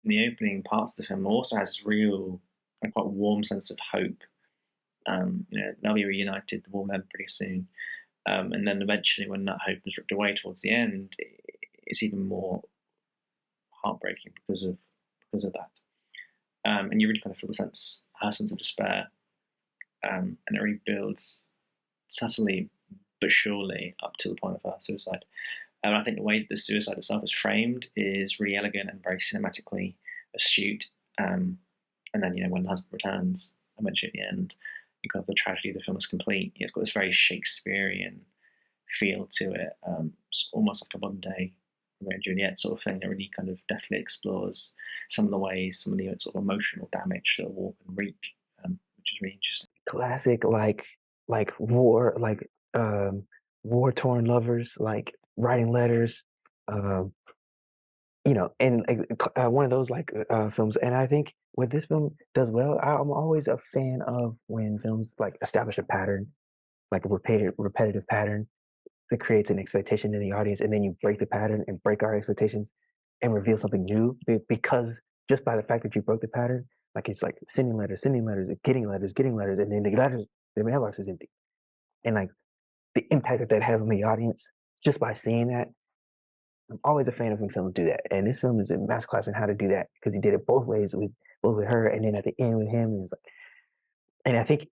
the opening parts of the film also has this real and quite warm sense of hope. They'll be reunited, the war end pretty soon. And then eventually, when that hope is ripped away towards the end, it's even more heartbreaking because of that. And you really kind of feel her sense of despair, and it really builds subtly but surely up to the point of her suicide. And I think the way the suicide itself is framed is really elegant and very cinematically astute. And then, when the husband returns, eventually at the end, kind of the tragedy of the film is complete. It's got this very Shakespearean feel to it. It's almost like a modern day Romeo and Juliet sort of thing that really kind of definitely explores some of the sort of emotional damage that war can wreak, which is really interesting. Classic, like war, war torn lovers, like writing letters, um, and one of those films. And I think what this film does well, I'm always a fan of when films like establish a pattern, like a repetitive pattern that creates an expectation in the audience, and then you break the pattern and break our expectations and reveal something new because just by the fact that you broke the pattern, like it's like sending letters, getting letters, and then the mailbox is empty, and like the impact that that has on the audience just by seeing that. I'm always a fan of when films do that, and this film is a masterclass in how to do that because he did it both ways with both with her and then at the end with him. And it's like, and I think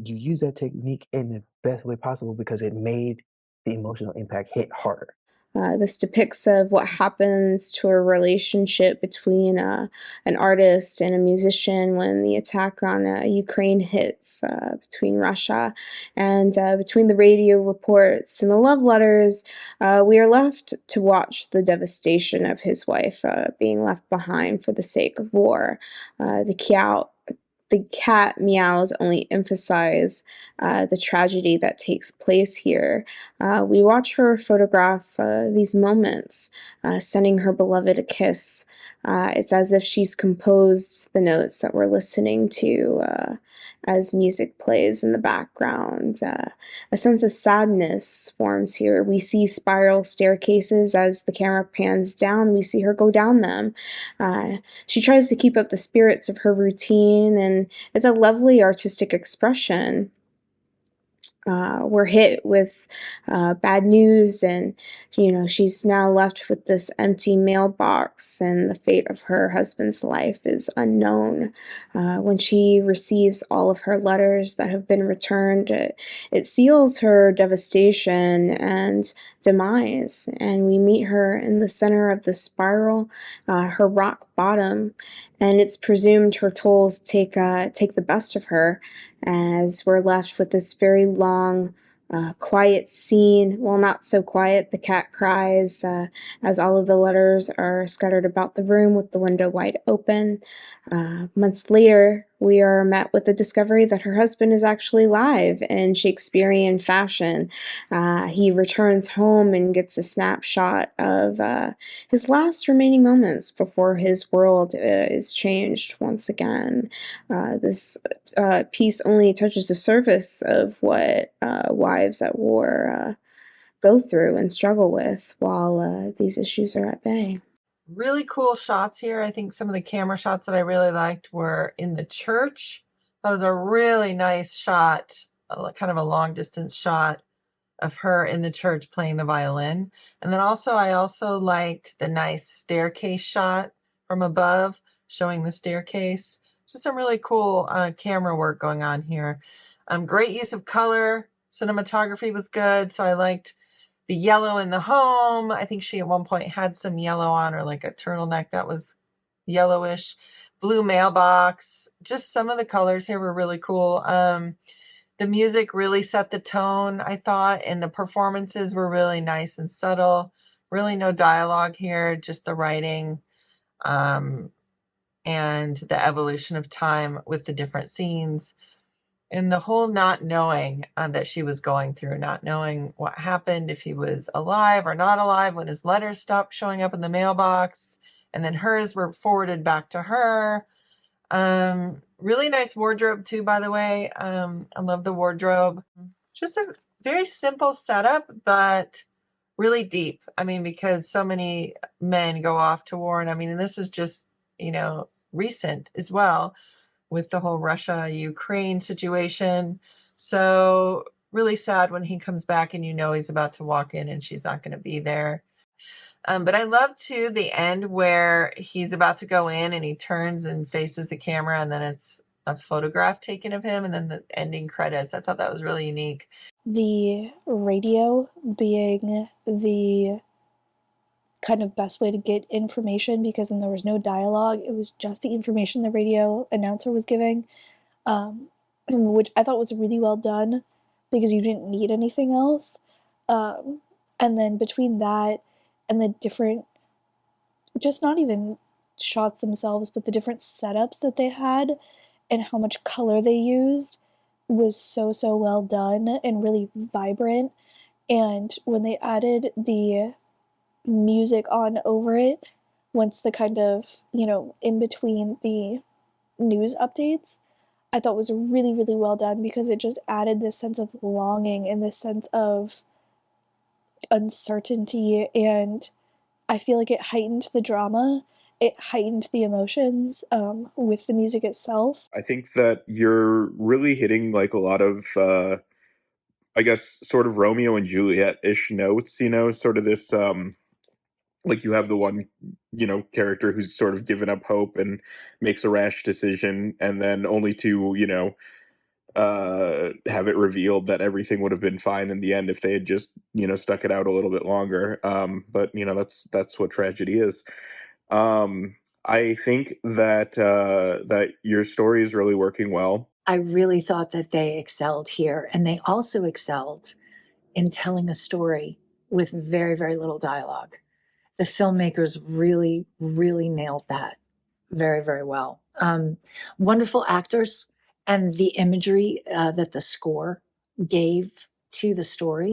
you use that technique in the best way possible because it made the emotional impact hit harder. This depicts of what happens to a relationship between an artist and a musician when the attack on Ukraine hits, between Russia and between the radio reports and the love letters. We are left to watch the devastation of his wife being left behind for the sake of war. The cat meows only emphasize the tragedy that takes place here. We watch her photograph these moments, sending her beloved a kiss. It's as if she's composed the notes that we're listening to as music plays in the background. A sense of sadness forms here. We see spiral staircases as the camera pans down. We see her go down them. She tries to keep up the spirits of her routine, and it's a lovely artistic expression. We're hit with bad news, and she's now left with this empty mailbox, and the fate of her husband's life is unknown. When she receives all of her letters that have been returned, it seals her devastation and demise, and we meet her in the center of the spiral, her rock bottom, and it's presumed her tolls take the best of her, as we're left with this very long, quiet scene. Well, not so quiet. The cat cries as all of the letters are scattered about the room with the window wide open. Months later, we are met with the discovery that her husband is actually alive in Shakespearean fashion. He returns home and gets a snapshot of his last remaining moments before his world is changed once again. This piece only touches the surface of what wives at war go through and struggle with while these issues are at bay. Really cool shots here. I think some of the camera shots that I really liked were in the church. That was a really nice shot, kind of a long distance shot of her in the church playing the violin. And then I also liked the nice staircase shot from above showing the staircase. Just some really cool camera work going on here. Great use of color. Cinematography was good. So I liked the yellow in the home. I think she at one point had some yellow on her, like a turtleneck that was yellowish. Blue mailbox. Just some of the colors here were really cool. The music really set the tone, I thought, and the performances were really nice and subtle. Really no dialogue here, just the writing and the evolution of time with the different scenes. And the whole not knowing that she was going through, not knowing what happened, if he was alive or not alive when his letters stopped showing up in the mailbox, and then hers were forwarded back to her. Really nice wardrobe too, by the way. I love the wardrobe. Just a very simple setup, but really deep. I mean, because so many men go off to war, and I mean, and this is just, recent as well with the whole Russia-Ukraine situation. So really sad when he comes back and he's about to walk in and she's not going to be there. But I love too the end where he's about to go in and he turns and faces the camera, and then it's a photograph taken of him, and then the ending credits. I thought that was really unique. The radio being the kind of best way to get information, because then there was no dialogue. It was just the information the radio announcer was giving, which I thought was really well done because you didn't need anything else. And then between that and the different, just not even shots themselves, but the different setups that they had and how much color they used was so well done and really vibrant. And when they added the music on over it, once the kind of, in between the news updates, I thought was really well done, because it just added this sense of longing and this sense of uncertainty, and I feel like it heightened the drama, it heightened the emotions with the music itself. I think that you're really hitting like a lot of I guess sort of Romeo and Juliet-ish notes, sort of this like you have the one, character who's sort of given up hope and makes a rash decision, and then only to, have it revealed that everything would have been fine in the end if they had just, stuck it out a little bit longer. But that's what tragedy is. I think that that your story is really working well. I really thought that they excelled here, and they also excelled in telling a story with very little dialogue. The filmmakers really nailed that very well. Wonderful actors, and the imagery that the score gave to the story